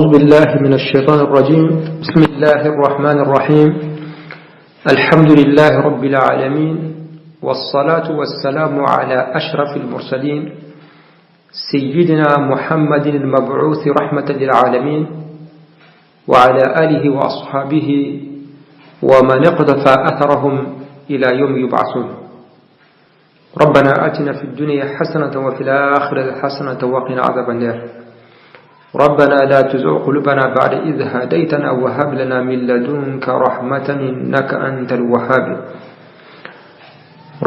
أعوذ بالله من الشيطان الرجيم. بسم الله الرحمن الرحيم. الحمد لله رب العالمين، والصلاة والسلام على أشرف المرسلين سيدنا محمد المبعوث رحمة للعالمين، وعلى آله وأصحابه ومن اقتفى أثرهم إلى يوم يبعثون. ربنا آتنا في الدنيا حسنة وفي الآخرة حسنة وقنا عذاب النار. ربنا لا تزغ قلوبنا بعد إذ هديتنا وهب لنا من لدنك رحمة إنك أنت الوهاب.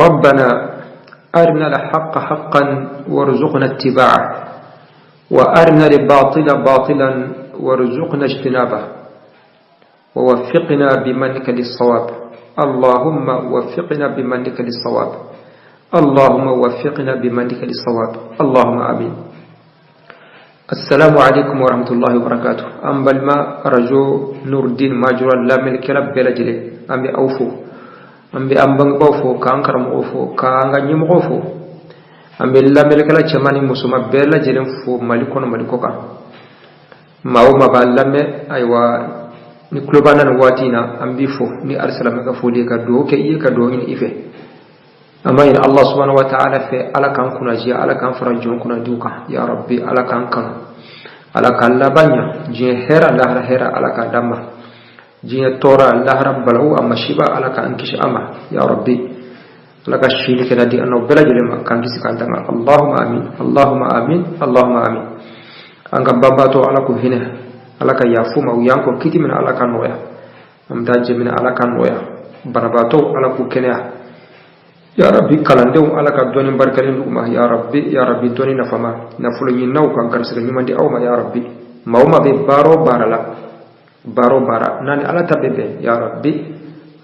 ربنا أرنا الحق حقا وارزقنا اتباعه، وأرنا الباطل باطلا وارزقنا اجتنابه، ووفقنا بمنك للصواب. اللهم وفقنا بمنك للصواب، اللهم وفقنا بمنك للصواب، اللهم آمين. السلام عليكم ورحمة الله وبركاته. أمبل ما رجو نور الدين ماجرا لا ملك رب بلجلي أمبي أوفو أمبي أمبن أوفو كأنكرم أوفو كأنغنيم أوفو أمبي لا ملك لا جماني مسوما بلجلي فو مالكون مالكوكا ما هو ما بالله أيوا نكلبنا نواتينا أمبي فو ني أرسل مكفولي كدو كي كدو إن إفه أما إن الله سبحانه وتعالى في على كان كنا جي على كان فرنجون كنا دوكا يا ربي على كان كان على كان لبنيا جي هرا لهرا هرا على كان دما جي تورا لهرا بلعو أما شبا على كان كش أما يا ربي على كان شيء كنا دي أنه بلا جل ما كان كيس كان دما. اللهم آمين اللهم آمين اللهم آمين. أنك باباتو على كل هنا على كان يفهم أو يانكو كتي من على كان ويا أمتاج من على كان ويا برباتو على كل كنيا يا ربي كلاندو على كدوني بركلين لوما يا ربي دوني نفما نفلني نو كان كرسل نيمان دي أوما يا ربي ما ببارو بارلا بارو بارا ناني على تببي يا ربي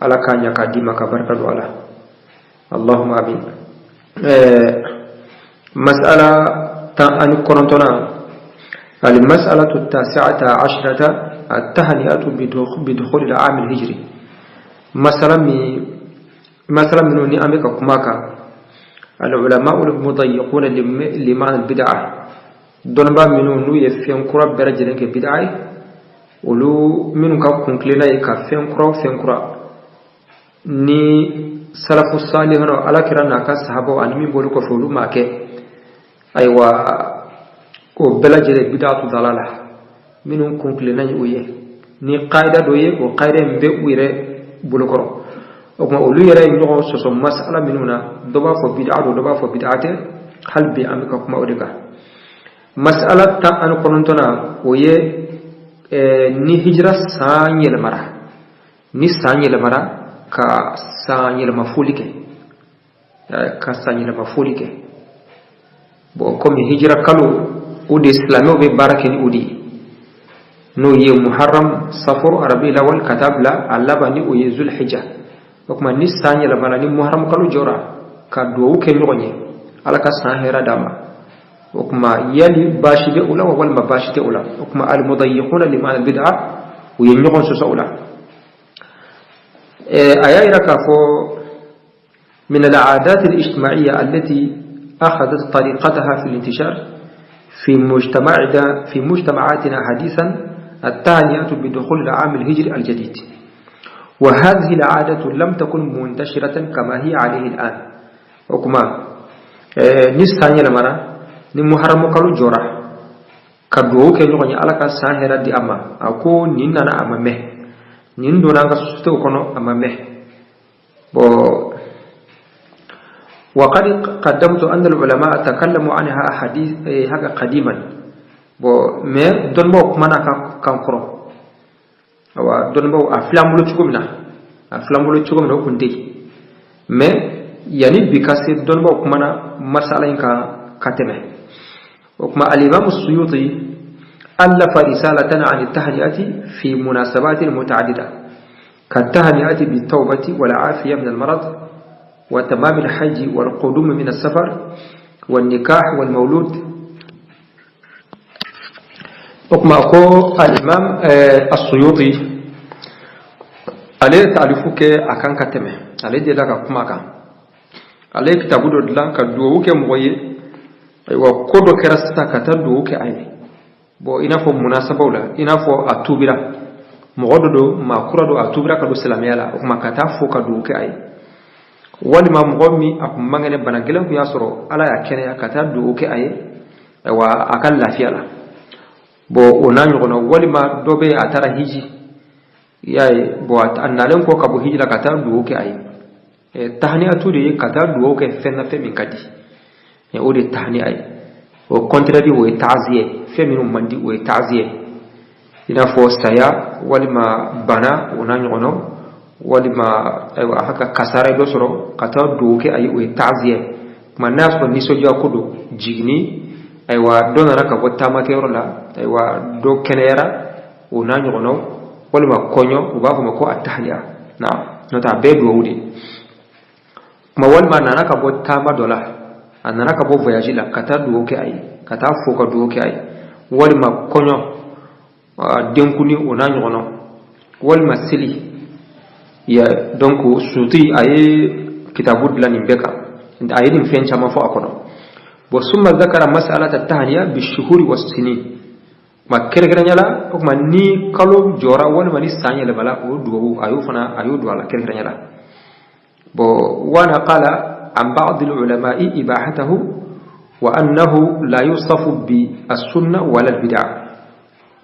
على كان يكاديما كبركة ولا. اللهم آمين. مسألة أن كنتنا المسألة 19 التهنئة بدخول العام الهجري. مثلا من أمريكا كماكا العلماء المضيقون لمعنى البدعة دونبا منو نو يفين كرا برجلين كبدعة ولو منو كونكلينا يكفين كرا ني سلف الصالح هنا على كرانا كصحابة أنمي بولو كفولو ماكي أيوا وبلجل بدعة ضلالة منو كونكلينا يويه ني قاعدة دويه وقاعدة مبويرة بولو كرا وكما أولو يرى ينجو سوسو مسألة منونا دوبا فو بدعة دوبا فو بدعة هل بي أمريكا كما أوليكا مسألة تا أنو قرنتنا ويه ني هجرة ساني لمرا ني ساني لمرا كا ساني لمفوليك بو كومي هجرة كالو ودي إسلامي وبي باركين ودي نو يه محرم صفر عربي الأول كتاب لا اللبني ويه ذو الحجة وكما نساني لما ني محرم كلو جورا كدو كنيوني على كساهرا داما وكما يلي باشي اولا ولا ما باشي اولا وكما المضيقون لمعنى البدعه وينيون سوسولا ايا كفو من العادات الاجتماعيه التي اخذت طريقتها في الانتشار في مجتمعاتنا حديثا التهنئه بدخول العام الهجري الجديد. وهذه العادة لم تكن منتشرة كما هي عليه الآن. وكما نستاني لمرا نمحرم كالو جورا كدوو كنيوني على كساهرة دي أما أكو نيننا أما مه نيندونا كسوستو كنو أما مه وقد قدمت أن العلماء تكلموا عنها حديث هذا قديما ما دون بو كمانا كان كرو awa don bawo aflambulo chugumna hukunde me yani bikase don bawo kuma na masala inka kateme kuma al-imam as-suyuti alafa risalatan an at-tahniyati fi munasabat mutaaddida kat-tahniyati bit-tawbati wal-afiyah min al-marad wa tamam al-hajj wal-qudum min as-safar wal-nikah wal-mawlud. وكما أقول الإمام السيوطي عليه تعرفوك أكان كتمه عليه دلك كما كان عليه كتابه دلك كدوه كمغيه وكودو كرستا كتدوه كأي bo ina fo munasaba la ina fo atubira mogodo ma kurado atubira ka do salamiyala o ma kata fo ka do ke ay walima mogomi akum mangene banagela ku yasoro ala ya kene ya kata do ke ay wa akal lafiya la bo onanyo kono walima dobe atara hiji yaay bo annalen ko kabo hiji la kata do ke ay tahni atude kata do ke fenna fe min kadi o de tahni ay o contradi wo ta'ziye fe minum mandi wo ta'ziye ina fo saya walima bana onanyo kono walima aywa haka kasare do soro kata do ke ay wo ta'ziye manas ko niso ja kudo jigni aywa dona raka botta makero la aywa do kenera onanyo kono walima konyo uba ko mako atahliya na nota bedo wudi ma walma nanaka botta madola ananaka bo voyage la kata do ke ay kata fo ka do ke ay walima konyo denkuni onanyo kono walima sili ya donc suti ay kitabud lan imbeka ay dim fen chama fo akono bo summa zakara mas'alat at-tahniya bi-shuhuri was-sinin ma kergera nyala o ma ni kalo jora wala mani sanya le bala o do ayu fana ayu do ala kergera nyala bo wana qala an ba'd al-ulama'i ibahatahu wa annahu la yusafu bi as-sunnah wala al-bid'ah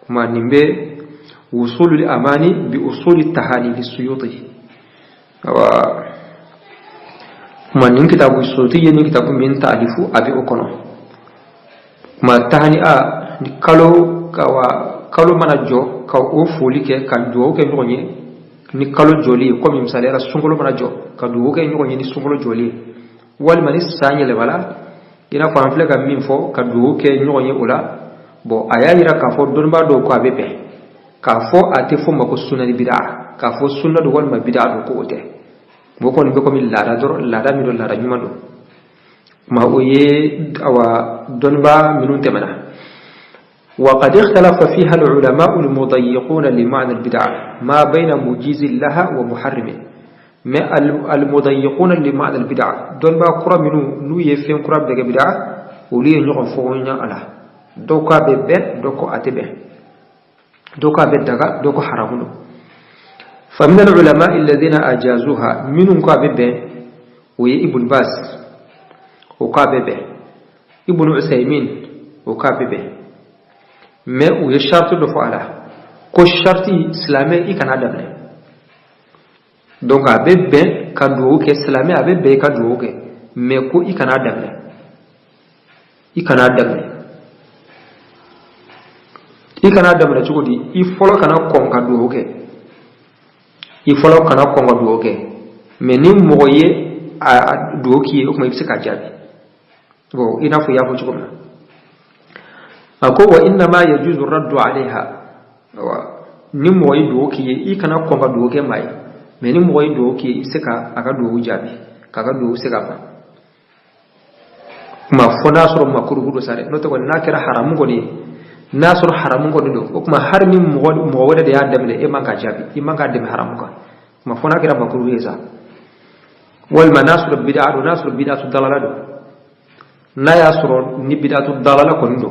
kuma nimbe وصول الأماني بأصول التهاني للسيوطي وما نين كتاب السيوطي نين كتاب من تأليف أبي أكونو ما التهاني كالو منجو كاو فوليك كالجو كنغني ni kalo joli ko mi misale ra sungolo mana jo ka duwo ke nyugo ni sungolo joli wal mani sanye le wala ina ko amfle ka min fo ka duwo ke nyugo ni ula bo ayayira ka fo donba do ko abebe ka fo ate fo mako sunna bid'a ka fo sunna do wal ma bid'a do ko ote bo ko ni be ko mi lara dor lara mi do lara nyuma do ma oye awa donba minun temana وقد اختلف فيها العلماء المضيقون لمعنى البدعة ما بين مجيز لها ومحرم ما المضيقون لمعنى البدعة دون با قرا منو نو يفين قرا دغ بدعة ولي نيو فوغنا على دوكا بيبن دوكو اتبه دوكا بدغا دوكو حرامو فمن العلماء الذين اجازوها منهم كا بيبن وي ابن باز وكا بيبن ابن عثيمين وكا بيبن mais où est charte de voilà ko charte islamé ikana dable donc abe ben kadu ke islamé abe be kadu ke mais ko ikana dable chugodi I folo kana kon kadu ke I folo kana kon kadu ke mais ni moye a do ki ko mai sika jabi bo ina fu ya fu chugona ako wa inna ma yajuzu raddu alaiha wa ni moyi doki I kana konga doke mai me ni moyi doki sika aka do jabi kaga do sika ba ma fona soro makuru do sare no to na kira haramu goni na soro haramu goni do kuma har ni mo wada da ya damle e manga jabi I manga dem haramu ka ma fona kira makuru yesa wal manasur bid'atu nasur bid'atu dalalado na ya soro ni bid'atu dalala ko ndo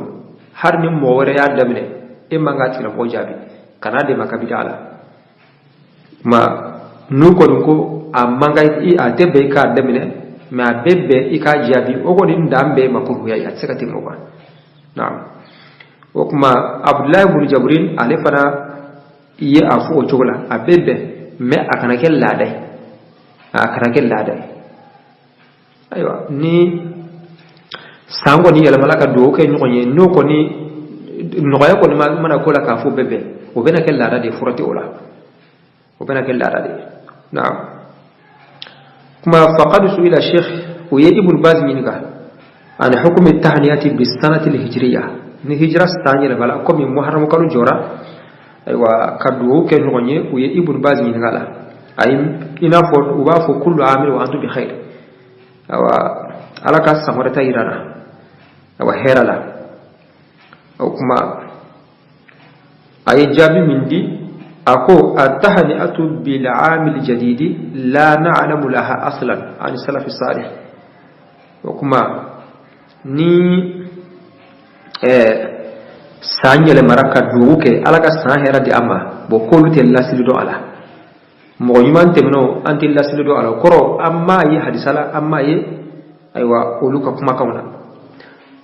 har ni mo wara ya damne e manga tira bo jabi kana de makabida ala ma nu ko dun ko a manga I a debbe ka damne ma bebbe I ka jabi o ko din dambe makuru ya tsaka timo ba na'am o kuma Abdullah ibn Jabrin alifana iye afu o chogola a bebbe me akana kel ladai aywa ni sango ni yala malaka do ke nyonye no ko ni noya ko ni mana ko la ka fu bebe o bena kel lara de furati ola o bena kel lara de na'am kuma faqad suila sheikh wa ibn baz minka an hukm at-tahniyati bis sanati al-hijriyah ni hijra stanye la bala ko mi muharram kanu jora aywa kadu ke nyonye wa ibn baz minka la ay ina fo uba fo kullu amil wa antu bi khair awa alaka samara irana awa herala kuma ay jabi mindi ako at-tahni'atu bil 'amil jadidi la na'lamu laha aslan an salaf salih kuma ni sanyele maraka duuke alaka san hera di amma bo kolu te lasilido ala mo yuman temno anti lasilido ala koro amma yi hadisala amma yi aywa oluka kuma kauna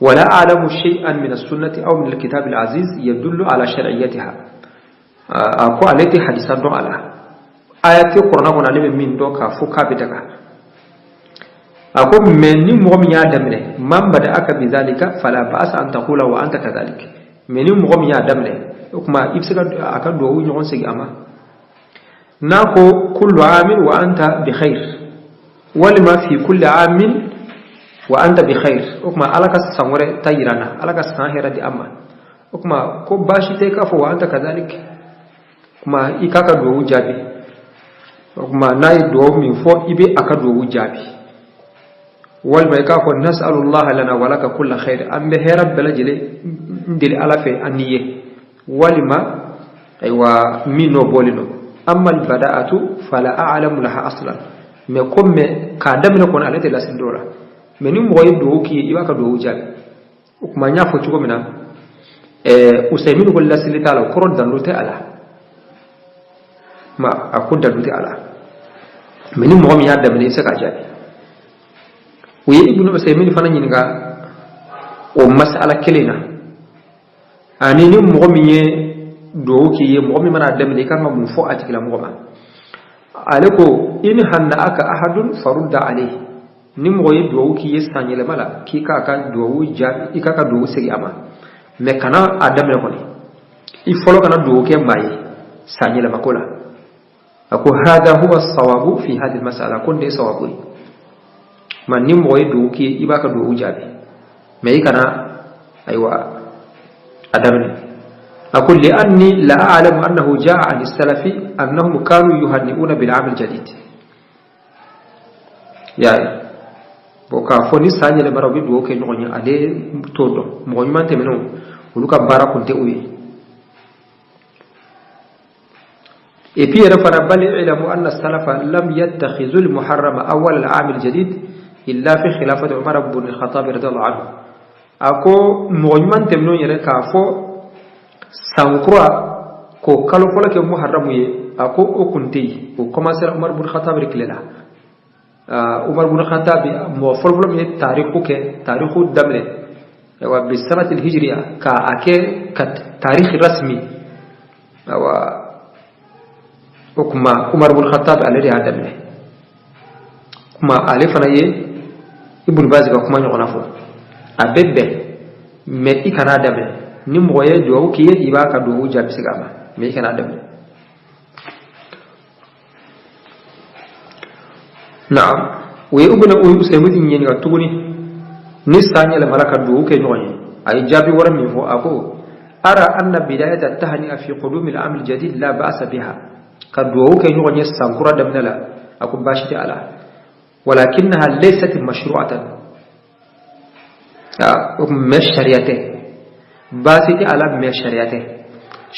wala a'lamu shay'an min as-sunnati aw min al-kitab al-aziz yadullu ala shar'iyyatiha ko alati hadisan do ala ayati qur'ana ko na lebe min do ka fuka bitaka ako meni mo mi ya damne mamba da aka bi zalika fala ba'sa an taqula wa anta kadhalik meni mo mi ya damne kuma ibsika aka do wu nyon sigi ama nako kullu amin wa anta bi khair wal ma fi kulli amin wa anta bi khair kuma alaka sangore tayirana alaka sahira di amma kuma ko bashi te ka fo wa anta kadhalik kuma ikaka do wu jabi kuma nayi do mi fo ibe aka do wu jabi والميكاكو نسأل الله لنا ولك كل خير أم بهرب بلجل ندل ألف أنيه ولما أيوة منو بولنو أما البداءة فلا أعلم لها أصلا مكم كادم نكون على تلا سندورا من يوم غير دوكي يبقى دو جال وكما نعرف تقول منا أسمين كل سلة على كرون دنوت على ما أكون دنوت على من يوم غير يادم ليس كجال وي ابن عثيمين فانا نيغا او مساله كلينا اني ني مومي دوكي مومي مانا دم لي كان مو فو اتيلا موما عليكو ان حنا اكا احد فرد عليه ني موي دوكي يساني لمالا كي كاكا دو جاب كاكا دو سي اما مي كانا ادم لكوني يفولو كانا دوكي ماي ساني لماكولا اكو هذا هو الصواب في هذه المساله كون دي صوابي man nim moy duki ibaka do ujabi me kana aywa adamni aqul li anni la a'lamu annahu jaa an as-salafi annahum kanu yuhanniuna bil 'am al-jadid ya boka foni sanye le marabi do ke nyonya ade todo mo nyumante meno uluka barakunte uyi et puis rafara bal ilmu anna as-salafa lam yattakhidhu al-muharrama awwal al-'am al-jadid إلا في خلافة عمر بن الخطاب رضي الله عنه أكو مغنمان تمنون يركا فو سانكرا كو كالو فلك محرم أكو أكنتي وكما سر عمر بن الخطاب ركلنا عمر بن الخطاب موفر بلوم تاريخه تاريخ الدمر وبالسنة الهجرية كأكي كتاريخ رسمي وكما عمر بن الخطاب الذي هذا دمر كما ألفنا ibn baz ga kuma nyona fo abebbe me ikana dabe ni moye jo ki yedi ba ka do jabi sigama me ikana dabe na'am we ubuna usaymi nyen ga tuguni ni sanya la malaka do ke nyonye ay jabi wara mi fo ako ara anna bidayat at-tahni'a fi qudum al-am al-jadid la ba'sa biha ka do ke nyonye sankura damnala ako bashi ala ولكنها ليست مشروعة مش شريعته باسيتي على مش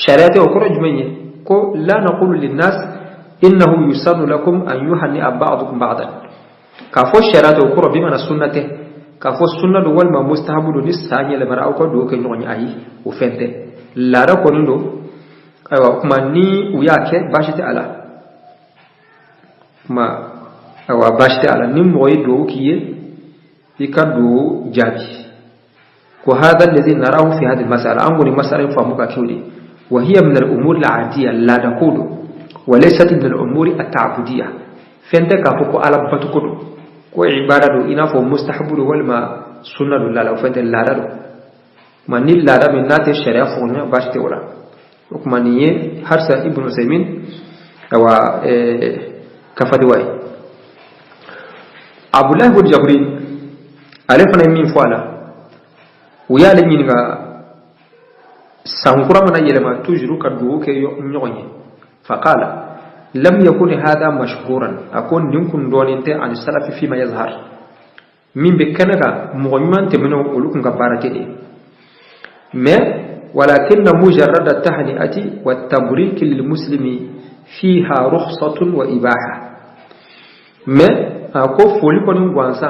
شريعته وكرج مني كو لا نقول للناس إنه يسن لكم أن يهنئ بعضكم بعضا كافو الشريعته وكرج بمن السنة كافو السنة دول ما مستحب للسانية لما رأوك دوك نغني أي وفنته لا رأكون له أيوة كما ني وياك باشيتي على ما awa bashte ala nim moy do kiye ikadu jabi ko hada alladhi narahu fi hadhihi almas'ala anguni mas'ala famuka kiwli wa hiya min al-umur al-'adiyya la taqulu wa laysat min al-umur at-ta'budiyya fente ka ko ala batukudo ko ibadatu ina fo mustahabu wal ma sunnatu la fente la dado manil la da min nati sharia fo ne bashte wala ko maniye harsa ibn usaymin awa kafadwai Abdullah bin Jabrin alefana min fala uyale nyinga sankura mana yelema toujours ka do ke nyonye faqala lam yakun hada mashhuran akon ninkun doninte an salafi fi ma yazhar min be kanaka mu'min temeno ulukun ka barakede mais walakin mujarrad at-tahni'ati wat-tabrik lil-muslimi fiha rukhsatun wa ibaha mais ko foli ko nin gwansa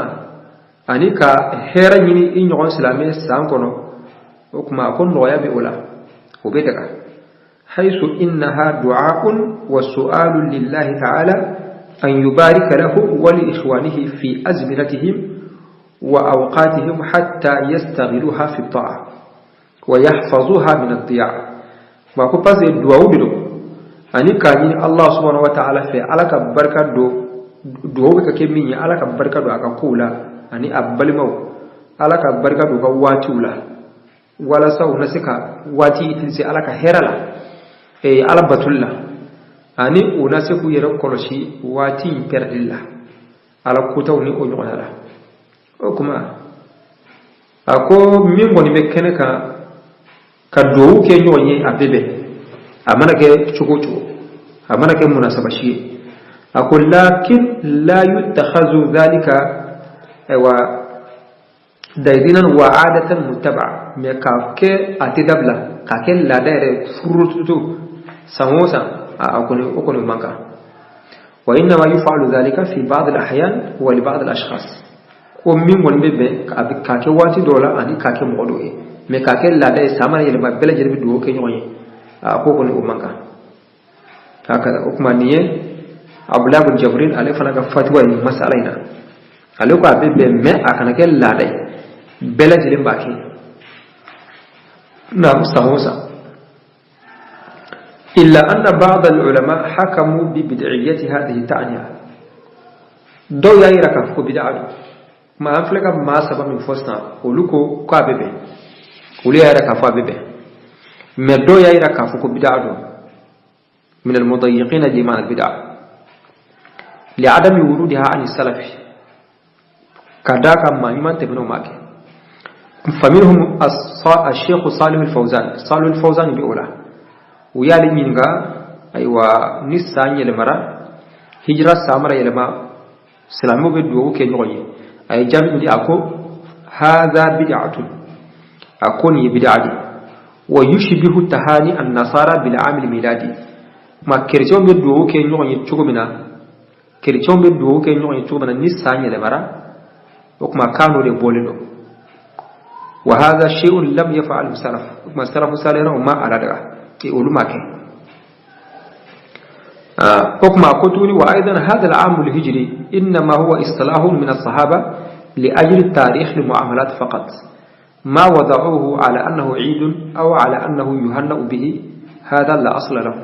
ani ka hera nyini in yon islami san kono o kuma ko noya be ola وبدأ حيث إنها دعاء وسؤال لله تعالى أن يبارك له ولإخوانه في أزمنتهم وأوقاتهم حتى يستغلوها في الطاعة ويحفظوها من الضياع ما كباز الدعاء بدو أني كان الله سبحانه وتعالى في على بركة دعاء كمية على بركة دعاء كولا أني أبل مو على بركة دعاء واتولا ولا سو نسكا واتي تنسي على كهرلا على بطلة أني ونسكو يركولشي واتي بردلا على كتوني أجوالا وكما أكو من بني مكانة كدعو كنيوني أبيبه أمانة كشكوتو أمانة كمناسبة شيء أقول لكن لا يتخذ ذلك دينا وعادة متبعة مكافك أتدبلا كاكل لا دير فرطو سموسا أكون مانكا وإنما يفعل ذلك في بعض الأحيان ولبعض الأشخاص ومن ولبه كاكي واتي دولا أني كاكي مغدوه مكاكل لا دير سامان يلما بلا جرب دوه كنيوني أكون مانكا هكذا أكمانية أبلا بن جبرين عليه فنك فتوى مسألة عليه كأبيه ما أكنك لا دير بلا جرب باكي نعم سموسا إلا أن بعض العلماء حكموا ببدعية هذه التعنية دو يايرا كفو بدعة ما أنفلك ما سبب من فوسنا ولكو كاببه ولي يايرا كفو ببه ما دو يايرا كفو بدعة من المضيقين جماع البدعة لعدم ورودها عن السلف كذاك ما يمان تبنو ماك فمنهم الشيخ صالح الفوزان بأولا ويالي منغا أيوا نسان يلمرا هجرة سامرا يلما سلامو بدوو كنوغي أي جامع دي أكو هذا بدعة أكون بدعة ويشبه التهاني النصارى بالعام الميلادي ما كريتون بدوو كنوغي تشوغمنا كريتون بدوو كنوغي تشوغمنا نسان يلمرا وكما كانوا لبولنو وهذا شيء لم يفعل السلف ما السلف سالنا وما أرادها يقولوا معك حكم قطوري وأيضا هذا العام الهجري إنما هو اصطلاح من الصحابة لأجل التاريخ للمعاملات فقط ما وضعوه على أنه عيد أو على أنه يهنأ به هذا لا أصل له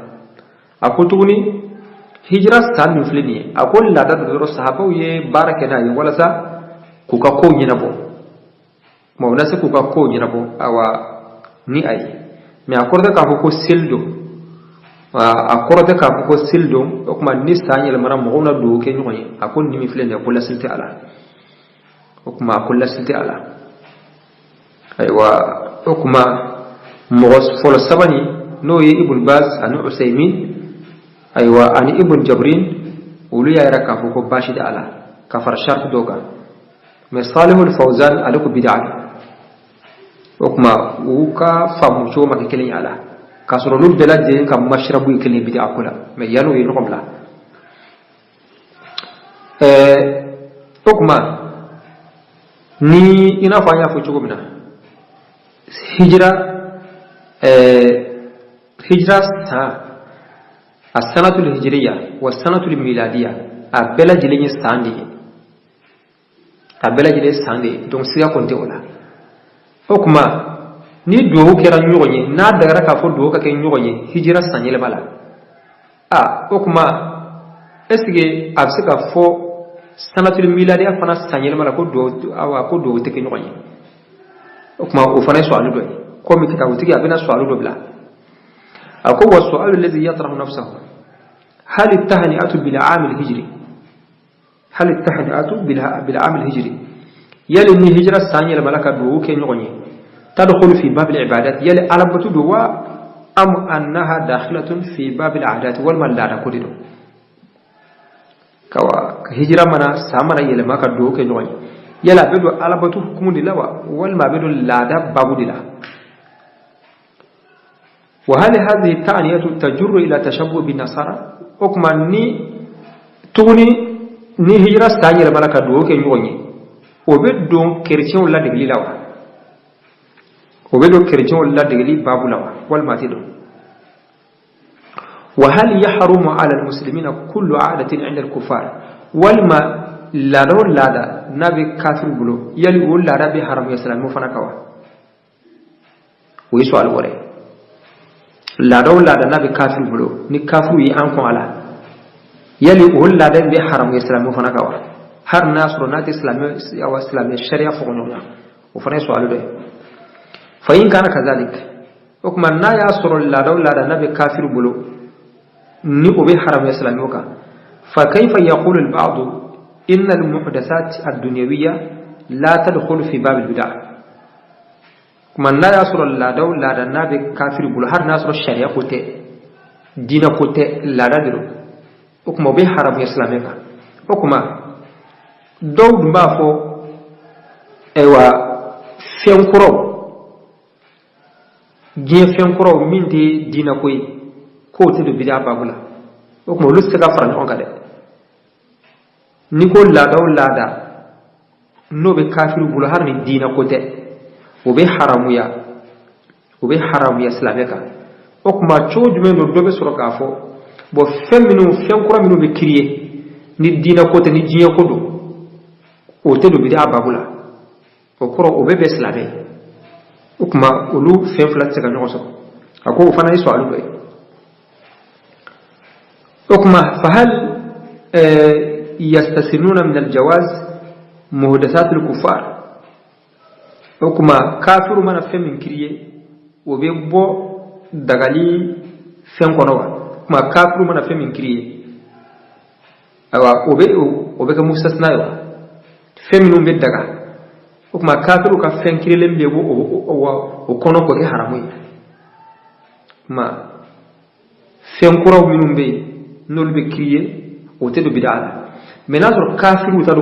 أقولوني هجرة ستان نفلني أقول لا تدر الصحابة ويباركنا ولا سا كوكاكو ينبو ما وناس كوكاكو ينبو أو ني أي mais akorde ka ko sildo akorde ka ko sildo okuma ni sanyel mara mo na do ke nyoy akon ni mi flende ko la silti ala okuma ko la silti ala aywa okuma mo folo sabani no ye ibn baz an usaymin aywa an ibn jabrin ulu ya raka ko bashid ala kafar shart doga mais salihul fawzan alako bid'ah okuma uka famu choma kekelen ala kasoro lul belaje kam mashrabu kekelen bidi akula me yanu yi nokomla okuma ni ina fanya fu chugumna hijra sa as-sanatul hijriya wa sanatul miladiya abela jilenye standi donc siya konte wala okuma ni do kera nyugonye na dagara ka fo do ka ken nyugonye hijra sanyele bala okuma esige absika fo sanatul miladi afana sanyele bala ko do awa ko do te ken nyugonye okuma o fana so alu do ko mi kita wutigi abina so alu do bla ako wa su'al alladhi yatrahu nafsahu hal at-tahni'atu bil 'am al-hijri hal at-tahni'atu bil 'am al-hijri yali ni hijra sanyele bala ka do ken nyugonye تدخل في باب العبادات يلي ألبت دوا أم أنها داخلة في باب العادات والملارة كدو كوا هجرة منا سامنا يلي ما كدو كنوي يلا بدو ألبت حكم دلوا والما بدو لادا باب دلا وهل هذه التعنية تجر إلى تشبه بالنصارى حكما تغني ni hijra sanyele bala ka do كنوي وبدو كريتيون لا دغلي لاوا وبدو كرجون ولا دغلي بابولا والماتيدو وهل يحرم على المسلمين كل عادة عند الكفار والما لا دور لا دا نبي كافر بلو يلي يقول لا ربي حرم يسلم مفنكوا ويسوال وري لا دور لا دا نبي كافر بلو ني كافر يانكم على يلي يقول لا ربي حرم يسلم مفنكوا هر ناس رونات اسلامي او اسلامي الشريعه فغنوا وفني سؤال ده فإن كان كذلك وكما نا ياسر لا دور لا دا نبي كافر بلو ني أبي حرم يسلموك فكيف يقول البعض إن المحدثات الدنيوية لا تدخل في باب البدع كما لا يصل لا دو لا النبي كافر بلهر ناصر الشريعة قلت دين قلت لا ندرو وكما أبي حرم يسلموك وكما دو ما فو ايوا فينكرو جي فينكرو من دي دين كوي كوتي دو بدع بابولا وكما لسه فرن اون كده نيكو لا دو لا دا نو بي كافر بولا هر ني دينا كوتي وبي حرام يا اسلامك وكما تشوج من دو بي سورو كافو بو فمنو فنكرا منو بي كريي ني دينا كوتي ني جيا كودو كوتي دو بدع بابولا وكرو وبي اسلامي وكما اولو فنفلات تكا نوسو اكو فانا يسوالو بي وكما فهل يستثنون من الجواز محدثات الكفار وكما كافر من فهم كريه وبيبو دغالي فهم كنوا كما كافر من فهم كريه وبك مستثنى فهم من بدغا وكما كافر كفهم كريه لم بيبو وكونو كوكي حرامي ما فهم كراو منهم بي نول بكريه وتدو بدعه مناظر كافر وتدو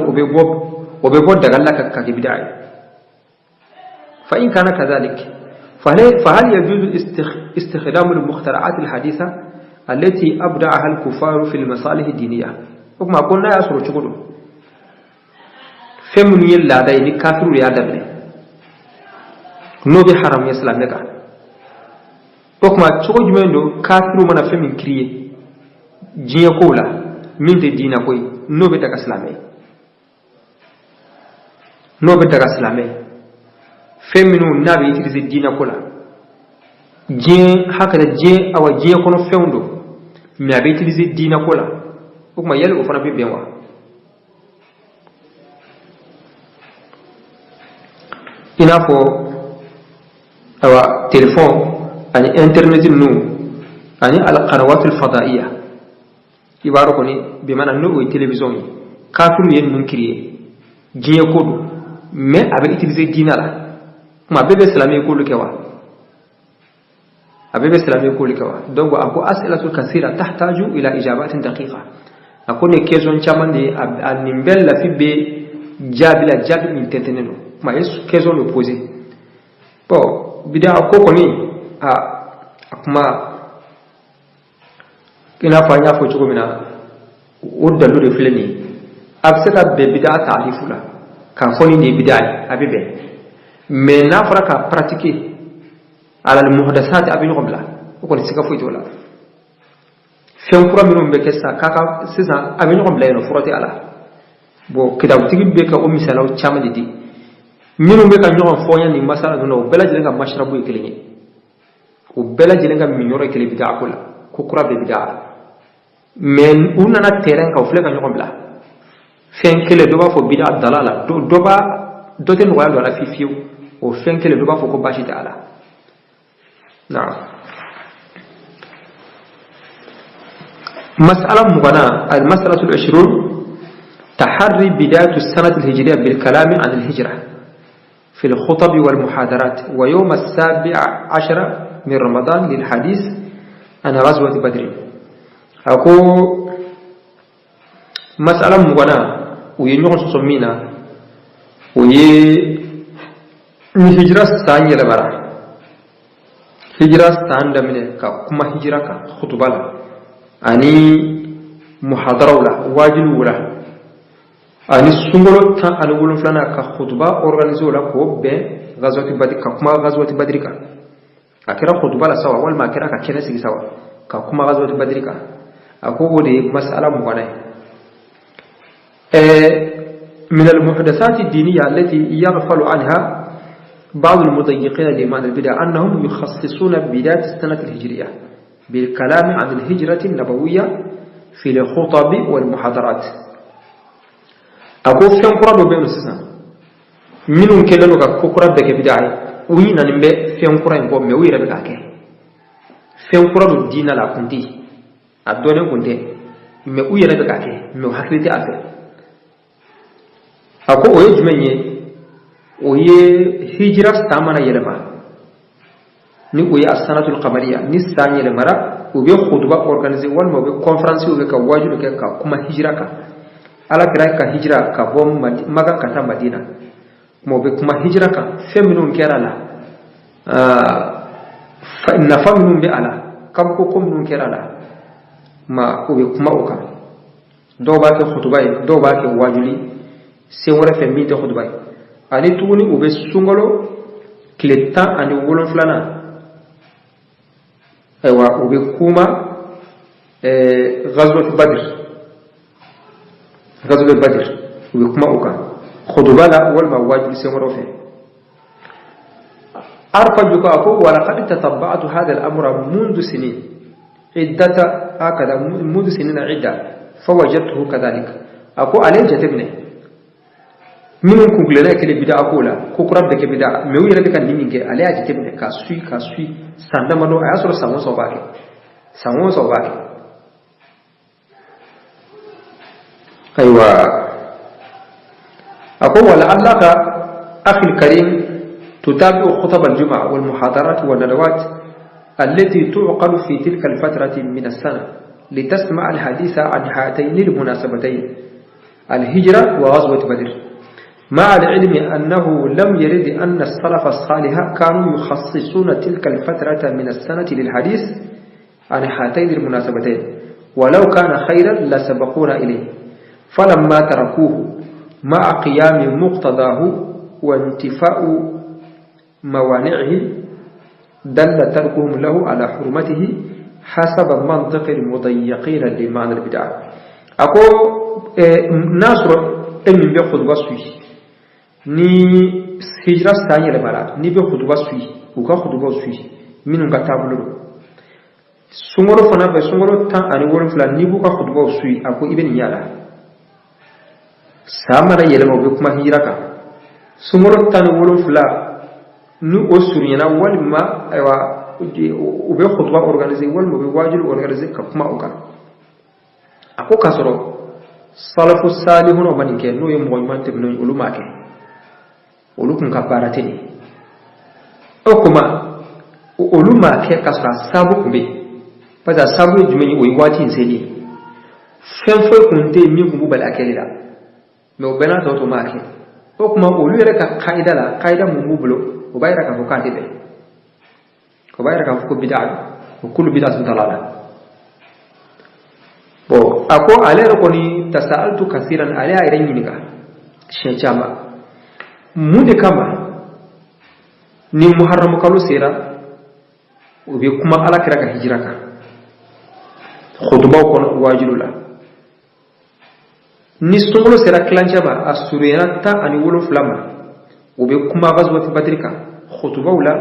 وبيبو دغلا كبدعه فإن كان كذلك فهل يجوز استخدام المخترعات الحديثة التي أبدعها الكفار في المصالح الدينية وكما قلنا يا سورة شكرا فمن يلا دين كافر يادبني نوبي حرام يسلم لك وكما تشوج منه كافر من فمن كريه جيه كولا من دين كوي نوبي دك اسلامي نوبي دك اسلامي فمنو نابي يتريز دين كولا جيه هكذا جيه او جيه كونو فوندو نابي يتريز دين كولا وكما يلو فنا بي بينوا inafo awa telephone ani internet nu ani al qanawat al fadaiya ibaro ko ni be mana no o television kafiru yen mun kriye jiye kodu mais avec utiliser dinala ma bebe islamé ko lukewa abebe islamé ko lukewa donc ako as'ilatu kaseera tahtaju ila ijabatin daqiqa akone question chamande al nimbel la fibe jabila jabi min tenteneno ma yesu question le poser bon bida ko koni akuma ina fanya fo chugo mina udda lu refleni absaka be bida ta'rifula kan foni ni bida abibe mais na fara ka pratiquer ala al muhdathat abin qabla ko ni sika foito la fen kura minum be kessa kaka sisa abin qabla no furati ala bo kidaw tigi be ka o misalaw chama di minum be ka nyon fonya ni masala no bela jilenga mashrabu ikelinya o bela jilenga minyoro ikeli bida akula ko kura be bida men unana terrain ka fle ka nyon bla fen kele do ba fo bida dalala do ba do ten wala do la fifiu o fen kele do ba fo ko bashi taala نعم مسألة مغنى المسألة 20 تحري بداية السنة الهجرية بالكلام عن الهجرة في الخطب والمحاضرات ويوم 17 من رمضان للحديث عن غزوة بدر أقول مسألة مغنى وينيون سمينا الهجرة الثانية لبرا hijira standa mine ka kuma hijira ka khutbala ani muhadara wala wajilu wala ani sungolo tan ani wolonflana ka khutba organiser la ko be gazwati badr ka kuma gazwati badr ka akira khutba la sawa wal ma kira ka kene sigi sawa ka kuma gazwati badr ka ako de mas'ala mu wana من المحدثات الدينية التي يغفل عنها بعض المضيقين لإيمان البدع أنهم يخصصون بداية السنة الهجرية بالكلام عن الهجرة النبوية في الخطب والمحاضرات أقول فيهم قرآن وبين السنة منهم كلمة كقرآن بك بدعي وين نمبي فيهم قرآن قوم وير بكاك فيهم قرآن الدين لا كنتي الدنيا كنتي وير بكاك وحكيتي أفر أقول ويجمعني وهي هجرة استعمال يلما نقول السنة القمرية نستعمل يلمرا وبي خطبة أورغانيزي والما وبي كونفرنسي وبي كواجب كما هجرة على كراك هجرة كبوم مكة كتا مدينة ما وبي كما هجرة فمنون كرالا نفمنون بألا كم كم منون كرالا ما وبي كما أوكا دو باكي خطبة دو باكي واجلي سيورة فمين خطبة ani tuguni ube sungolo kile 10 ani wolonflana ewa ube kuma ghazwat badr ube kuma uka khudbala wal mawajib semoro fe arfa juka ako wala qad tatabba'tu hadha al-amra منذ سنين عدة هكذا منذ سنين عدة فوجدته كذلك ako ale jatebne minun kunkulena kele bida akola ko kurab de ke bida me wira de kan niminge ale aji tebne ka sui sanda mano aya soro samo so bake aywa ako wala allaka akhi alkarim tutabi'u khutab aljum'a wal muhadarat wal nadawat التي تعقل في تلك الفترة من السنة لتسمع الحديث عن هاتين المناسبتين الهجرة وغزوة بدر مع العلم أنه لم يرد أن السلف الصالح كانوا يخصصون تلك الفترة من السنة للحديث عن هاتين المناسبتين ولو كان خيرا لسبقونا إليه فلما تركوه مع قيام مقتضاه وانتفاء موانعه دل تركهم له على حرمته حسب منطق المضيقين لمعنى البدع أقول ناصر أمن بيخذ وصفه ni hijra stanye le mala ni be khutuba sui u ka khutuba sui minun ka tabulu sungoro fana be sungoro tan ani wol fula ni bu ka khutuba sui ako ibn yala samara yele mo be kuma hijra ka sungoro tan wol fula ni o suriyana wal ma aywa u be khutuba organiser wal mo be wajib organiser ka kuma uka ako kasoro salafus salihun o manike no yemo man te no uluma ke olukun kaparatini okuma oluma ke kasra sabu kumbe pada sabu jumeni oyi wati nseli fenfo kunte mi kumbu bal akelila me obena to make okuma olu yere ka qaida mu bulo o bayra ka fokati be ko bayra ka foko bid'a ko kullu bid'atun dalala bo ako alero koni tasaltu kaseeran ala irin yinika shechama munde kama ni muharram kalu sera ubi kuma ala kira ka hijira ka khutba ko wajibula ni sungolo sera klanja ba asurena ta ani wolo flama ubi kuma gazwat badrika khutba wala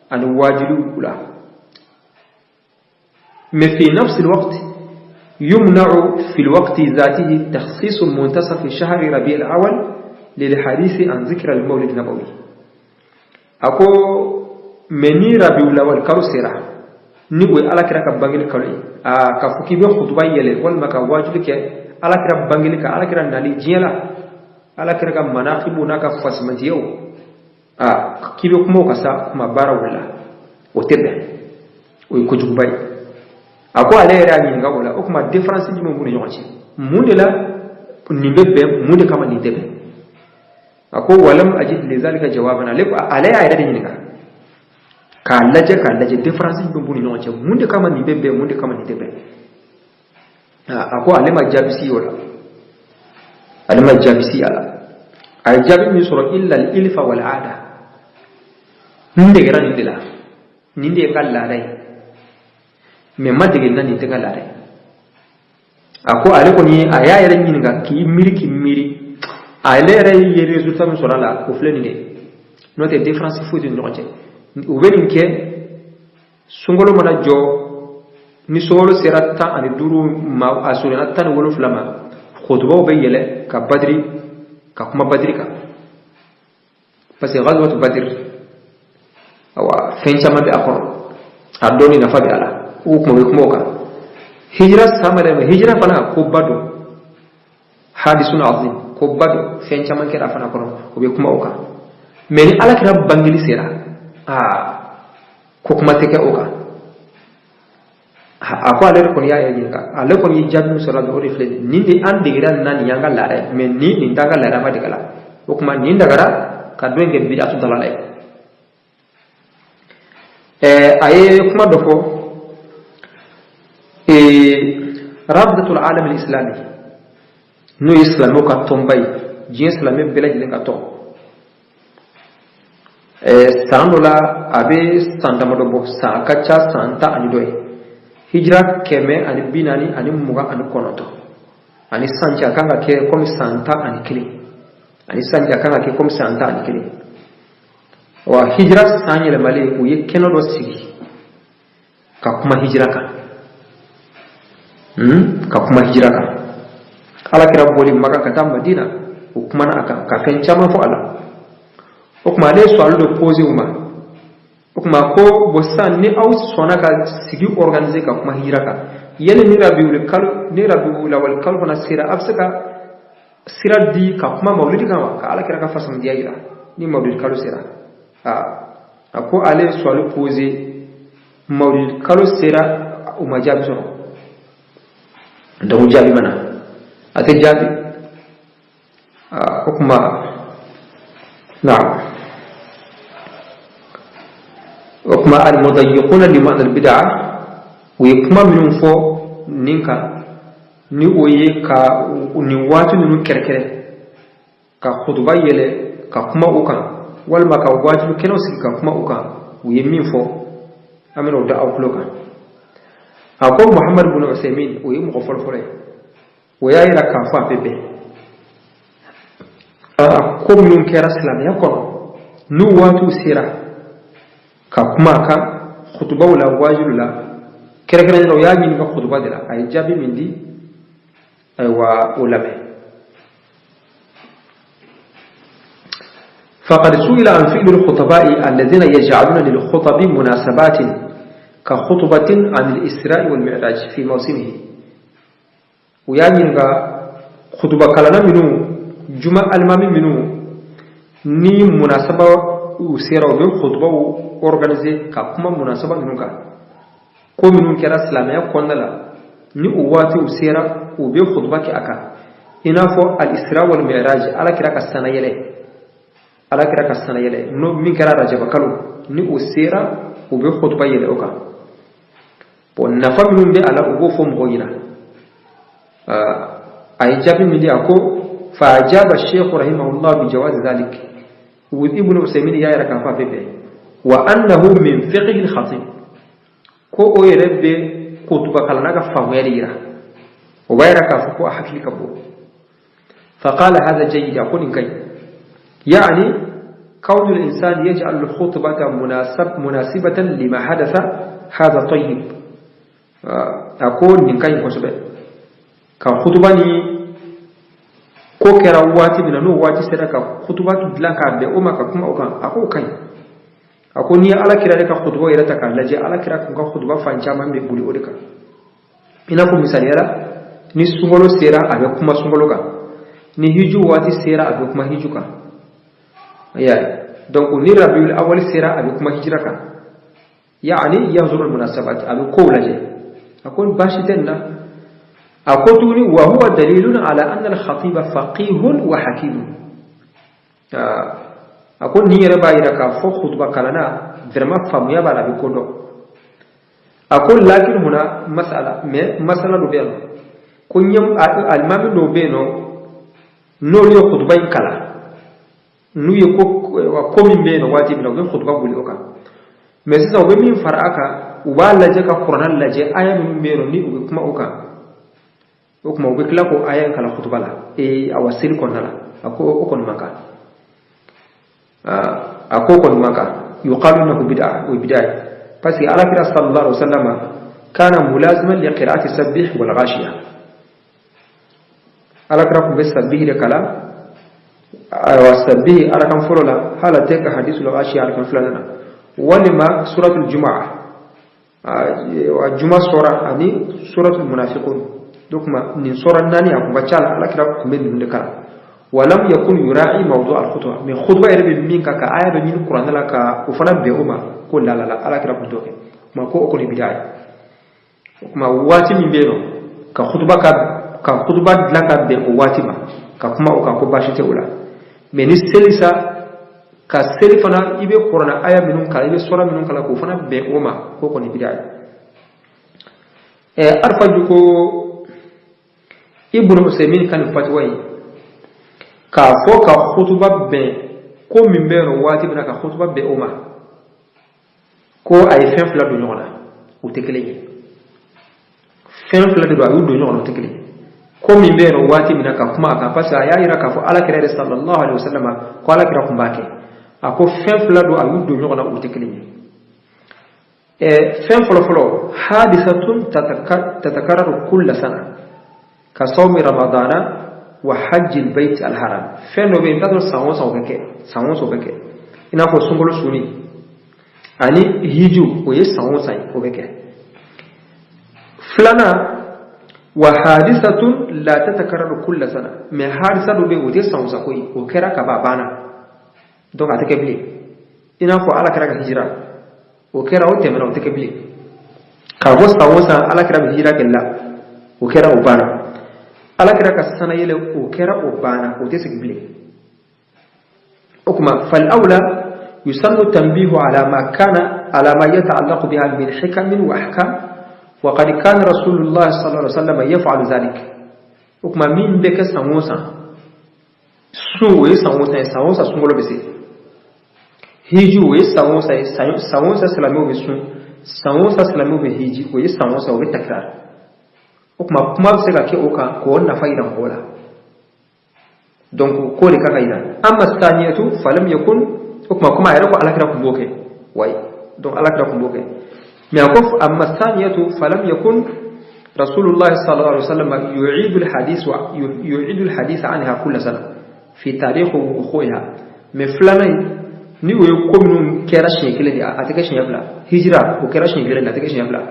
ani wajibula ما في نفس الوقت يمنع في الوقت ذاته تخصيص منتصف شهر ربيع الأول للحديث عن ذكر المولد النبوي أكو مني ربيع الأول كروسيرا نقول على كرا كبانجل كلي كفوكي بخطبة يله ولا ما كواجب كي على كرا بانجل على كرا نالي جيلا على كرا كمناقب وناك فاسمتيو كي بكمو كسا ما بارا ولا وتبع ويكوجب باي ako ale era ni ngawola okuma difference ni mo mune yonchi munde la ni bebbe munde kama ni debe ako walam ajid li zalika jawaban ale ale ayda ni nga ka laje difference ni mo mune yonchi munde kama ni bebbe munde kama ni debe ako ale ma jabisi yola alma jabisi ala ay jabi min sura illa al ilfa wal ada nde gran dila ninde kala dai me madige nan ni tegala dai ako ale ko ni aya yare ni nga ki miri ale re ye resultat min sura la ko fleni ne note difference fu di ndoje o benin ke sungolo mana jo ni solo serata ani duru ma asurina tan wolo flama khutba be yele ka badri ka kuma badri ka parce que ghazwat badr awa fenchama be akor adoni na fabi ala o kuma ka hijra samare me hijra fana ko bado hadisun azim ko bado fenchama ke afana ko be kuma oka meni ala kira bangili sera ko kuma teke oka ako ale ko ya yinga ale ko yi jabnu sura do refle ni de an digira nan yanga lare men ni ndaga lare ma digala ko kuma ni ndagara ka do nge bidatu dalale aye kuma do ko rabdatul alam al-islami no islamo ka tombay ji islami belaji le ka to sandola abe sandamado bo sa kacha santa ani doy hijra keme ani binani ani muga ani konoto ani sanja kanga ke comme santa ani kili ani sanja kanga ke comme santa ani kili wa hijra sanyele male ku yekeno do sigi ka kuma hijra ka ala kira boli maka kata madina kuma na aka ka fen chama fo ala o kuma le so aldo posé uma o kuma ko bosan ni au sona ka sigi organiser ka kuma hijra ka yele ni rabiul awal kal bana sira afsaka sira di ka kuma maulidi ka ala kira ka fasam dia ira ni maulidi kalu sira ako ale so aldo posé maulidi kalu sira o majab so da mujabi mana ate jabi hukuma na'am hukuma al-mudayyiquna liman al-bid'ah wa yakuma minhum fo ninka ni oye ka ni watu ni kerkere ka khutba yele ka kuma ukan wal maka waju keno sik ka kuma ukan wiye min fo amino da awloka ako muhammad ibn usaymin oye mu khofol fore oya ira ka fa bebe ko min kera islam ya ko nu watu sira ka kuma ka khutba wala wajibula kere kere no ya min ka khutba dela ay jabi mindi ay wa ulama فقد سئل عن فعل الخطباء الذين يجعلون للخطب مناسبات كخطبة عن الإسراء والمعراج في موسمه ويعني خطبة كلنا منه جمع المامي منه ni munasaba usera obe khutba organiser ka kuma munasaba minunka ko minun kera islamiyya kondala ni uwati usera obe khutba ki aka ina fo al-isra wal mi'raj ala kira ka sana yele no min kera rajaba kalu ni usera obe khutba yele oka po nafa minun be ala ugo fo mboyina ay jabi mi ako fa ajaba shaykh rahimahullah bi jawaz dhalik وابن عثيمين يا ركع فبه وانه من فقه الخطيب كو يرب كتب كلنا فويريرا وغيرك فكو احكي كبو فقال هذا جيد يقول كي يعني كون الانسان يجعل الخطبه مناسبه لما حدث هذا طيب اقول من كاي كسبه كخطبني ko kera wati bina no wati sedaka khutba tu dilaka be o maka kuma okan ako kai ako ni ala kira de ka khutba ira ta kan laje ala kira kun ka khutba fancha man be buri odika ina ko misali yara ni sungolo sera abe kuma sungolo ka ni hiju wati sera abe kuma hiju ka ya donc ni rabiul awwal sera abe kuma hijra ka yani yanzuru al munasabat abe ko laje ako bashi tenna أقولني وهو دليل على أن الخطيب فقيه وحكيم أقول نير بايرك فوق خطبة كلنا درما فميا بالا بكودو أقول لكن هنا مسألة نوبينو كنيم المام نوبينو no yo khutba in kala nu ye ko min be no wati bila be khutba buli oka mais ça be min faraka uba laje ka qur'an laje aya min be no ni ube kuma oka o kuma ube kala ko aya kala khutba la awasil ko nala ako kon maka ako kon maka yuqalu annahu bid'ah wa bid'ah parce que ala kira sallallahu alaihi wasallam kana mulaziman li qira'ati sabbih wal ghashiya ala kira ko be sabbih de kala wasabbih ala kan folola hala teka hadithul ghashiya ala kan fulana walima suratul jumu'ah wa jumu'ah sura ani suratul munafiqun dokma ni sura nani akuma chala ala kira ko be ni kala ولم يكن يراعي موضوع الخطبه من خطبه يربي منك كايه من القران لا كا وفنا بهما كل لا على كده كنتوك ما كو اكو بدايه ما واتي من بينو كخطبه كخطبه لا كبه واتي ما كما كو باشته ولا من السلسه كسلفنا يبي قران ايه منهم كايه سوره منهم كلا كو فنا بهما كو كو بدايه ارفجكو ابن مسلمين كان فتوي ka fo ka khutuba be ko min be ro wati bina ka khutuba be oma ko ay fen fla do nyona o tekeleji fen fla do ayu do nyona o tekeleji ko min be ro wati bina ka kuma ka pasa ya ira ka fo ala kire sallallahu alaihi wasallam ko ala kire kumbake ako fen fla do ayu do nyona o tekeleji fen flo hadisatun tatakarraru kull sana ka sawmi ramadana وحج البيت الحرام فنو بين تدر ساوون بك ina ko sungolo suni ani hiju o yesawo sai ko beke flana wa hadisatun la tatakarraru kull sana me hadisatu be o yesawo sa ko o kera ka babana donc atake bli ina ko ala kera ka hijra o kera o temera o take bli ka go sawo sa ala kera hijra kella o kera o bana ala kira ka sana yele o kera o bana o tesik bile okuma fal aula yusannu tanbihu ala ma yata'allaqu biha min hikam wa ahkam wa qad kana rasulullah sallallahu alaihi wasallam yaf'alu dhalik okuma min be ka samosa suwe samosa sungolo bese hiju we samosa salamo besu samosa salamo be hiji we samosa o takrar okuma kuma se ka ke oka ko na faida ngola donc ko le ka faida amma staniyatu falam yakun okuma kuma ayra ko alakira ko boke way donc alakira ko boke mi akof amma staniyatu falam yakun rasulullah sallallahu alaihi wasallam yu'idu alhadith anha kull sana fi tarikh ukhuha me flana ni wo ko minum kera shekele dia ataka shekela hijra ko kera shekele ataka shekela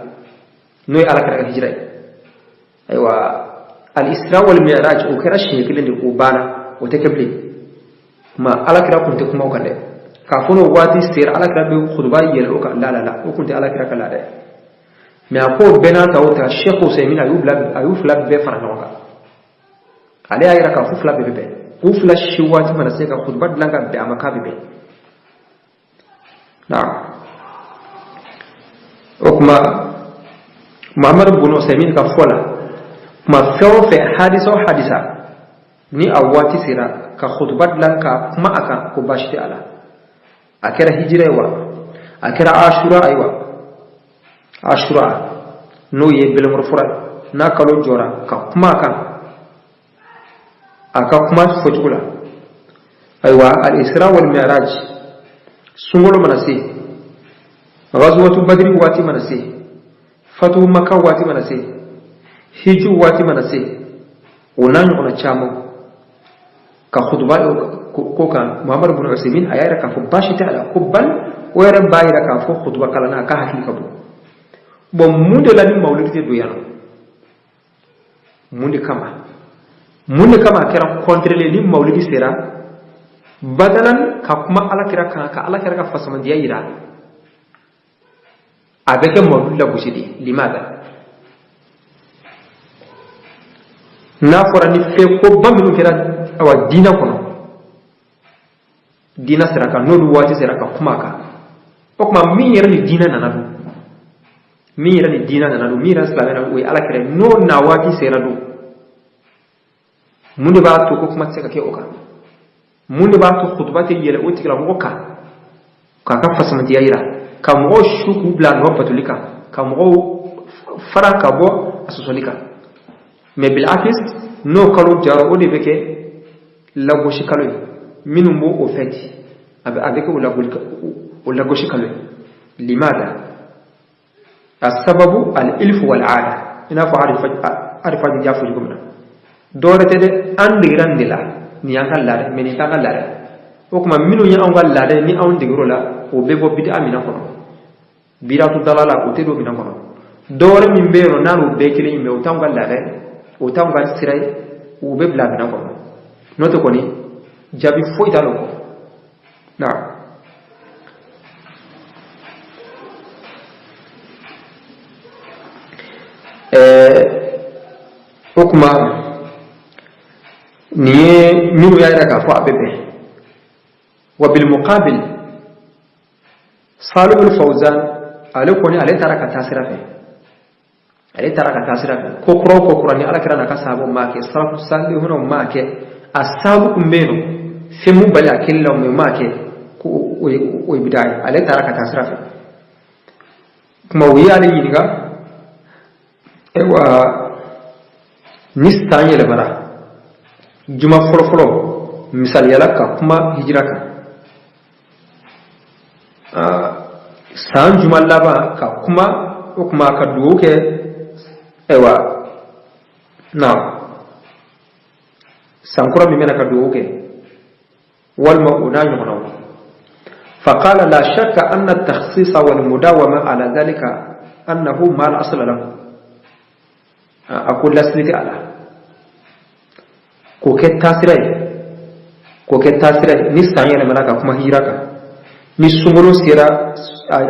noy alakira hijra aywa al-isra wal mi'raj o kera shekelen de ubana o tekebli ma alakira kunte kuma okande ka fono wati sir alakira be khutba yelo ka la o kunte alakira kala de me ako bena tawta sheikh Usaymin ayub lab be faranoka ale ayira ka fufla be ku fla shiwati mana se ka khutba dlanga be amaka be na okuma Muhammad ibn Usaymin ka fola ma fe hadisa ni awati sira ka khutbat lanka kuma aka ko bashti ala akira hijra wa akira ashura no ye bel murfura na kalo jora ka kuma aka kuma fojula aywa al isra wal mi'raj sungolo manasi ghazwatu badri wati manasi fatu makkah wati manasi hiju wati manase onanyo ona chamo ka khutba ko kan Muhammad ibn Usaymin ayara ka fu bashi ta ala kubban wera bayira ka fu khutba kala na ka hakili kabu bo munde la ni mawlidi do yana munde kama kera contrôler ni mawlidi sera badalan ka kuma ala kira ka fasama dia ira abeke mawlidi la bushidi limada na fora ni fe ko baminu kera awa dina kono dina seraka nodu wati seraka kumaka okuma mi yera ni dina nanadu mi yera slamena we ala kere no na wati seradu mun ba to ko kuma tsaka ke oka mun ba to khutbati yele uti la moka ka fasama diyira ka mo shuku bla no patulika ka mo fara ka bo asosolika mais bil akis no kalo jaro o de beke la goshi kalo minum bo au fait avec la goshi kalo limada السبب الالف والعاده ina fa arifa jafu jumna dore tede andiran dila ni anga lare meni tanga lare o kuma minu ya anga lare ni on digro la o bebo bidi amina kono biratu dalala o tedo mina kono dore min bero nanu be kili me o tanga lare o tanga sirai o be bla mina kono noto koni jabi foi dalo ko na hukuma ni minu ya daga fa abebe wa bil muqabil Salih al-Fawzan alakoni ale taraka tasira fe ko qur'ani ala kirana ka sabo make salafu salihuna make asabu kumbeno femu bali akilla mu make ko o bidai ale taraka tasira fe kuma wiya ale yinga ewa nistanye le bara juma folo misal yala ka kuma hijra ka san juma laba ka kuma ka duke ewa na sankura mi mena ka duke wal mauna yuhna فقال لا شك أن التخصيص والمداومة على ذلك أنه ما الأصل له أقول لسلك على كوكت تاسرة نستعين ملاك كما هيراك نسمرو سيرا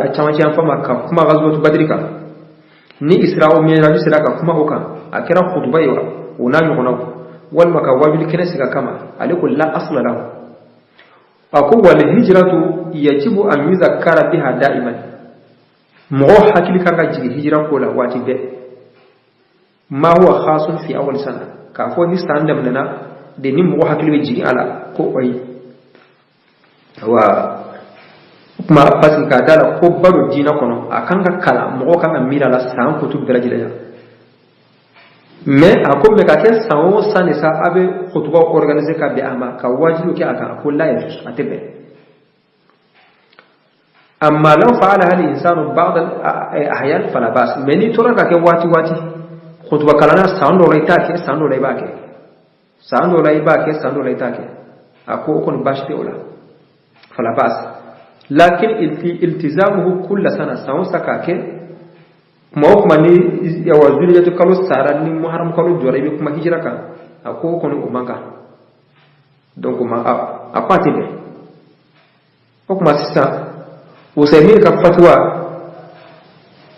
أتشامشان فما كما غزوة بدرك ni isra'u miraju siraka kuma hoka akira khutbaywa unami honaw wal makawabil kinasiga kama alikul la asla lahu aku wal hijratu yajibu an yuzakkara biha da'iman mo hakili kanga jigi hijra ko la wati be ma huwa khasun fi awwal sana ka fo ni standam nana de ni mo hakili be jigi ala ko oyi wa kuma pasi ka dala ko baro dina kono akanga kala mo kanga mira la san ko tu daraji la mais ako me ka ke sawo sanisa abe khutba organiser ka bi ama ka wajibu ki aka ko la yajus atebe amma law fa'ala hal insanu ba'd al ahyan fala bas meni toraka ke wati khutba kalana sando laita ke sando laiba ke sando laita ke ako kon bashte ola fala bas lakin iltizamuhu kull sana sawo sakake kuma ni ya wazuri yato kalo sara ni muharram kalo jore bi kuma hijira ka ako kono umanga donc ma apati be kuma sisa usaymin ka fatwa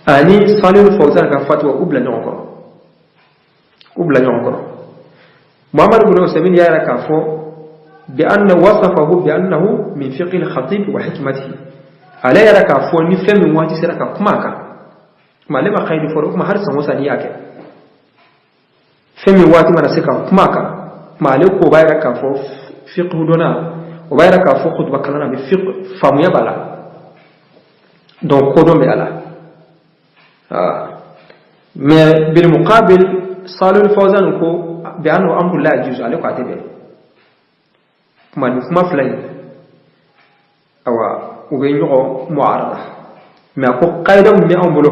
ani Salih al-Fawzan ka fatwa ubla nyoko Muhammad ibn Usaymin ya raka fo bi anna wasafahu bi annahu min fiqh al-khatib wa hikmatihi ala ya raka fo ni femi wati siraka kuma ka malama khaydi foro kuma har san wasani yake femi wati mana sika kuma ka male ko bayra ka fo fiqh dona o bayra ka fo khutba kalana bi fiqh famu ya bala donc ko don be ala mais bil muqabil Salih al-Fawzan ko bi annahu amru la yajuz alayka atebe kuma fulay awa ube ñoxo muarada mais ko qaida mi ambulo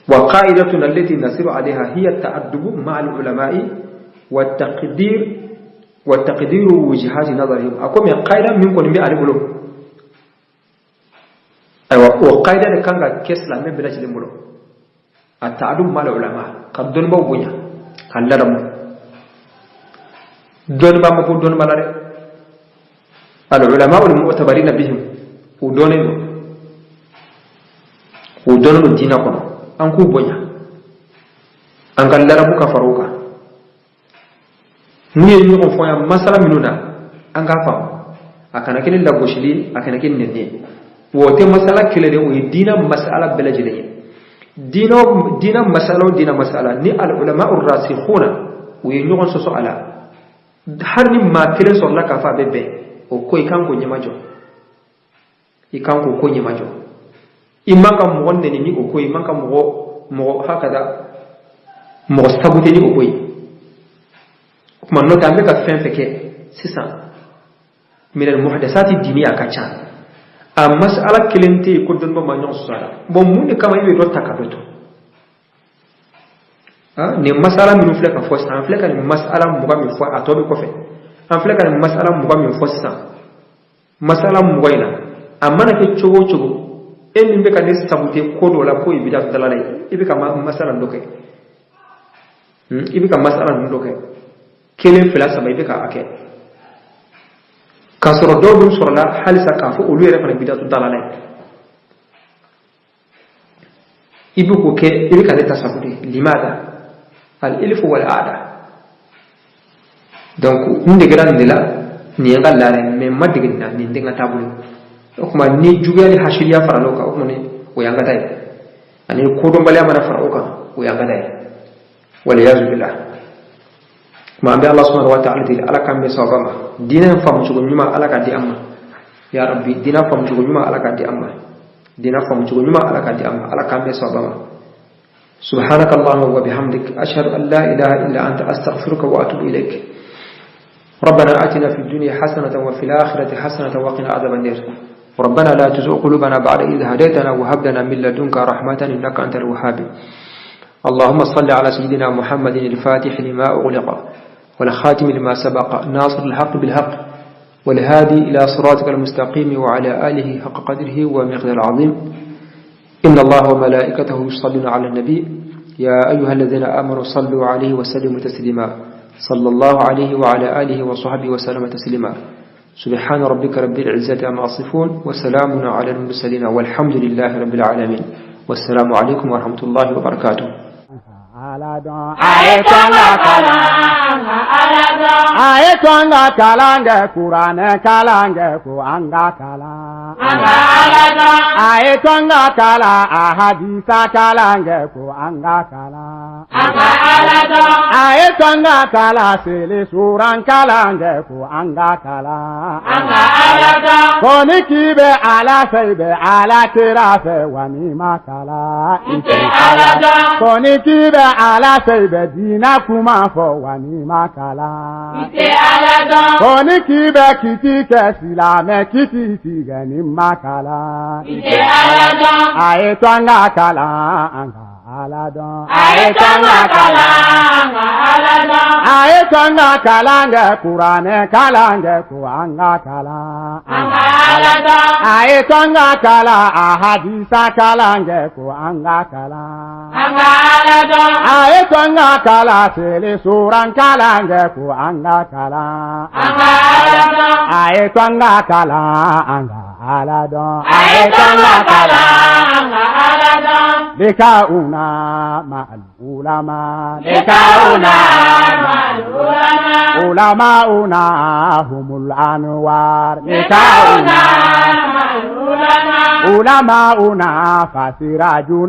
wa qaidatuna allati nasiru alayha hiya at-ta'addub ma'a al-ulama'i wa taqdir wujhati nadarihim ako mi qaida min ko mi alibulo aywa o qaida de kanga kesla me bela ci lembulo at-ta'addub ma'a al-ulama qad don ba bunya kan lalam don ba ma ko don balare العلماء المعتبرين بهم ودونوا الدين كنا أنكو بنيا أنقل لربك فروكا نيجي نقول فيا مسألة مننا أنقافا أكنكين الله بوشلي أكنكين نني وتي مسألة كله ودين مسألة بلجلي دين مسألة ني العلماء الراسخون وينيون سوسو على har ni ma kelen sorla ka fa bebe o ko ikan ko nyamajo ikan ko nyamajo imaka mo wonne ni ko imaka mo hakada mo sabute ni ko kuma no tambe ka fen feke sisan min al muhdathati diniya kacha mas'ala kelente ko don ma nyon sala bon mun kama ibe do takabeto ne mas'ala min fle ka fo san fle ka ni mas'ala mu ga mi fo atobe ko fe an fle ka ni mas'ala mu ga mi fo san mas'ala mu goyna amana ke chogo e min be ka ne sabute ko do la ko ibe da dalale ibe ka mas'ala ndoke ibe ka mas'ala ndoke kelen fela sama ibe ka ake kasoro do dum sorla halisa ka fo olu yere fana bidatu dalale ibu ko ke ibe ka leta sabudi limada al ilfu wal aada donc inde gran dila ni ngalla re me madigina ni ndinga tabulu kuma ni jugali hashiriya faralo ka ko ne o yanga tay ani ko do mbale amana farao ka o yanga tay wal yazu billah ma be Allah subhanahu wa ta'ala dil ala kambe sabama dina fam ci nyuma ala ka di amma ya rabbi dina fam ci nyuma ala ka di amma dina fam ci nyuma ala ka di amma ala kambe sabama subhanaka allahumma wa bihamdik ashhadu an la ilaha illa anta astaghfiruka wa atubu ilaik ربنا آتنا في الدنيا حسنة وفي الآخرة حسنة وقنا عذاب النار ربنا لا تزغ قلوبنا بعد إذ هديتنا وهب لنا من لدنك رحمة إنك أنت الوهاب اللهم صل على سيدنا محمد الفاتح لما أغلق والخاتم لما سبق ناصر الحق بالحق والهادي إلى صراطك المستقيم وعلى آله حق قدره ومقدار العظيم إن الله وملائكته يصلون على النبي يا أيها الذين آمنوا صلوا عليه وسلموا تسليما صلى الله عليه وعلى آله وصحبه وسلم تسليما سبحان ربك رب العزة عما يصفون وسلام على المرسلين والحمد لله رب العالمين والسلام عليكم ورحمة الله وبركاته Ayetonga kalange Kurane kalange kuanga kala. Ayetonga kala ahadisa kalange kuanga kala. Ayetonga kala sele suran kalange kuanga kala. Koni kibe ala seibe ala kirafe wanima kala. Koni kibe ala seibe dina kuma fo wanima kala. Koni kibe kiti kesilame kiti sigani makala. Ayetonga kala anga aladon. Ayetonga kala anga aladon. Ayetonga kalange Kurane kalange kuanga kala. Anga aladon. Ayetonga kala ahadisa kalange kuanga kala. Anga aladon. Ayetonga kala sele suran kalange kuanga kala. Anga aladon. Ayetonga kala anga aladon. Ayetonga kala anga aladon. Likauna ma'al ulama. Likauna ma'al ulama. Ulamauna humul anwar. Likauna ma'al ulama. Ulamauna fasirajuna.